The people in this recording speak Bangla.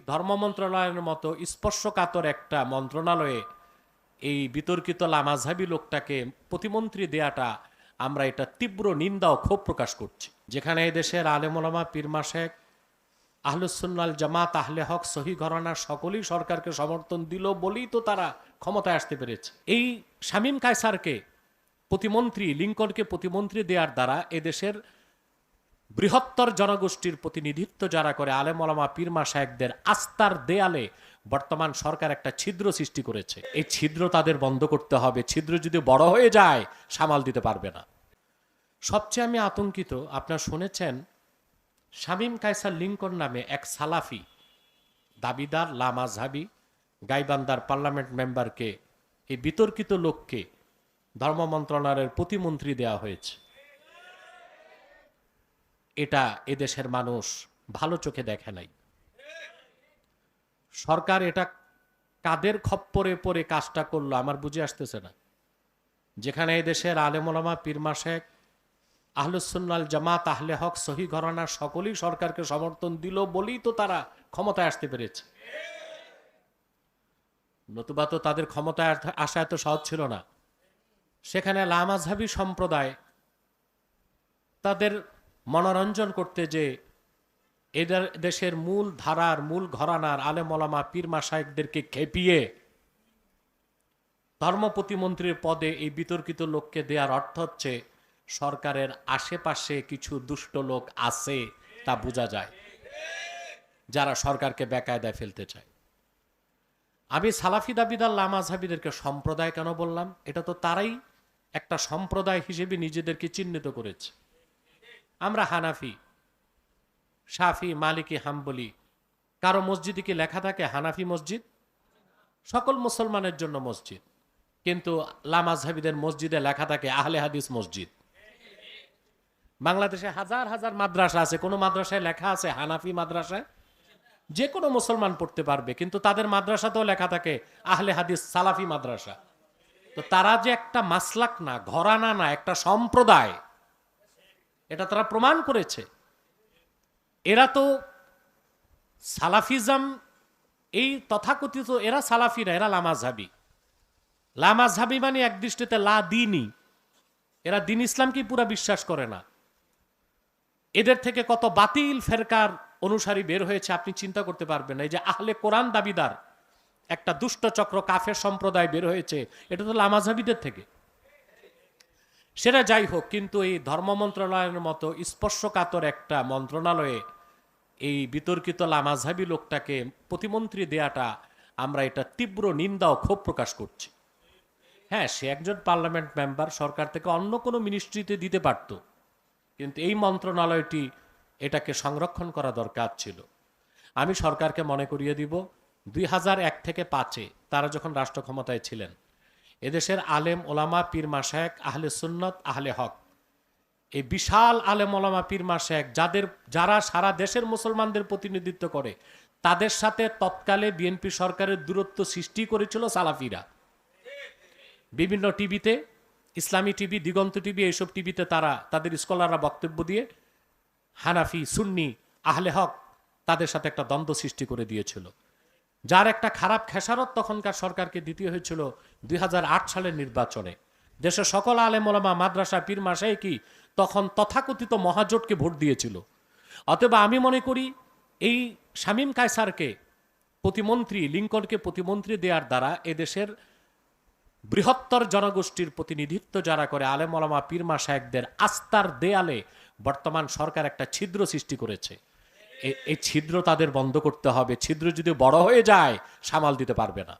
ধর্ম মন্ত্রণালয়ের মতো স্পর্শকাতর একটা মন্ত্রণালয়ে এই বিতর্কিত লামাজহাবি লোকটাকে প্রতিমন্ত্রী দেয়াটা আমরা এটা তীব্র নিন্দা ও ক্ষোভ প্রকাশ করছি। যেখানে এই দেশের আলেম ওলামা পীর মাশায়েখ আহলুসুন্নাল জামাত আহলে হক সহি ঘরানা সকলেই সরকারকে সমর্থন দিল বলেই তো তারা ক্ষমতায় আসতে পেরেছে। এই শামীম কায়সারকে প্রতিমন্ত্রী, লিঙ্কনকে প্রতিমন্ত্রী দেওয়ার দ্বারা এদেশের বৃহত্তর জনগোষ্ঠীর প্রতিনিধিত্ব যারা করে আলেম ওলামা পীর মাশায়েখদের আস্থার দেয়ালে বর্তমান সরকার একটা ছিদ্র সৃষ্টি করেছে। এই ছিদ্র তাদের বন্ধ করতে হবে। ছিদ্র যদি বড় হয়ে যায় সামাল দিতে পারবে না। সবচেয়ে আমি আতঙ্কিত, আপনারা শুনেছেন শামীম কায়সার লিঙ্কন নামে এক সালাফি দাবিদার লামাজহাবি গাইবান্ধার পার্লামেন্ট মেম্বারকে, এই বিতর্কিত লোককে ধর্ম মন্ত্রণালয়ের প্রতিমন্ত্রী দেওয়া হয়েছে। এটা এদেশের মানুষ ভালো চোখে দেখে নাই। সরকার এটা কাদের খপ্পরে পড়ে কাজটা করলো আমার বুঝে আসতেছে না। যেখানে এদেশের আলেম ওলামা পীর মাশায়েখ আহলুসুন্নাল জামাত আহলে হক সহি ঘরানা সকলেই সরকারকে সমর্থন দিল বলেই তো তারা ক্ষমতায় আসতে পেরেছে। নতুবা তো তাদের ক্ষমতায় আসা এত সহজ ছিল না। সেখানে লামাজহাবি সম্প্রদায় তাদের মনোরঞ্জন করতে যে এদের দেশের মূল ধারার মূল ঘরানার আলেম ওলামা পীর মাশায়েখদেরকে খেপিয়ে ধর্ম প্রতিমন্ত্রীর পদে এই বিতর্কিত লোককে দেওয়ার অর্থ হচ্ছে সরকারের আশেপাশে কিছু দুষ্ট লোক আছে তা বোঝা যায়, যারা সরকারকে বেকায়দায় ফেলতে চায়। আমি সালাফি দাবিদার লামাজহাবিদেরকে সম্প্রদায় কেন বললাম? এটা তো তারাই একটা সম্প্রদায় হিসেবে নিজেদেরকে চিহ্নিত করেছে। আমরা হানাফি, শাফি, মালিকি, হাম্বলি। কারো মসজিদে কি লেখা থাকে হানাফি মসজিদ? সকল মুসলমানের জন্য মসজিদ। কিন্তু লামাজহাবিদের মসজিদে লেখা থাকে আহলে হাদিস মসজিদ। বাংলাদেশে হাজার হাজার মাদ্রাসা আছে, কোনো মাদ্রাসায় লেখা আছে হানাফি মাদ্রাসায়? যে কোনো মুসলমান পড়তে পারবে, কিন্তু তাদের মাদ্রাসাতেও লেখা থাকে আহলে হাদিস সালাফি মাদ্রাসা। তো তারা যে একটা মাসলাক না, ঘরানা না, একটা সম্প্রদায়, এটা তারা প্রমাণ করেছে। এরা তো সালাফিজম, এই তথাকথিত এরা সালাফিরা, এরা লামাজহাবি। লামাজহাবি মানে এক দৃষ্টিতে লা দিনই, এরা দিন ইসলামকেই পুরা বিশ্বাস করে না। এদের থেকে কত বাতিল ফেরকার অনুসারী বের হয়েছে আপনি চিন্তা করতে পারবেন। এই যে আহলে কোরআন দাবিদার একটা দুষ্ট চক্র কাফের সম্প্রদায় বের হয়েছে, এটা তো লামাজহাবিদের থেকে। সেটা যাই হোক, কিন্তু এই ধর্ম মন্ত্রণালয়ের মতো স্পর্শকাতর একটা মন্ত্রণালয়ে এই বিতর্কিত লামাজহাবি লোকটাকে প্রতিমন্ত্রী দেয়াটা আমরা এটা তীব্র নিন্দা ও ক্ষোভ প্রকাশ করছি। হ্যাঁ, সে একজন পার্লামেন্ট মেম্বার, সরকার থেকে অন্য কোনো মিনিস্ট্রিতে দিতে পারত, কিন্তু এই মন্ত্রণালয়টি এটাকে সংরক্ষণ করা দরকার ছিল। আমি সরকারকে মনে করিয়ে দিব 2001 থেকে 5-এ তারা যখন রাষ্ট্র ক্ষমতায় ছিলেন, এদেশের আলেম ওলামা পীর মাশায়েখ আহলে সুন্নত আহলে হক, এই বিশাল আলেম ওলামা পীর মাশায়েখ যারা সারা দেশের মুসলমানদের প্রতিনিধিত্ব করে, তাদের সাথে তৎকালে বিএনপি সরকারের দূরত্ব সৃষ্টি করেছিল সালাফিরা। বিভিন্ন টিভিতে, ইসলামী টিভি, দিগন্ত টিভি, এইসব টিভিতে তারা তাদের স্কলাররা বক্তব্য দিয়ে হানাফি, সুন্নি, আহলে হক তাদের সাথে একটা দ্বন্দ্ব সৃষ্টি করে দিয়েছিল, যার একটা খারাপ খেসারত তখনকার সরকারকে দিতে হয়েছিল 2008 সালের নির্বাচনে। দেশের সকল আলেম ওলামা, মাদ্রাসা, পীর মাশায়েখই তখন তথাকথিত মহাজোটকে ভোট দিয়েছিল। অতএব আমি মনে করি এই শামীম কায়সারকে প্রতিমন্ত্রী, লিঙ্কনকে প্রতিমন্ত্রী দেওয়ার দ্বারা এদেশের বৃহত্তর জনগোষ্ঠীর প্রতিনিধিত্ব যারা করে আলেম ওলামা পীর মাশায়েখদের আস্থার দেয়ালে বর্তমান সরকার একটা ছিদ্র সৃষ্টি করেছে। এই ছিদ্র তাদের বন্ধ করতে হবে। ছিদ্র যদি বড় হয়ে যায় সামাল দিতে পারবে না।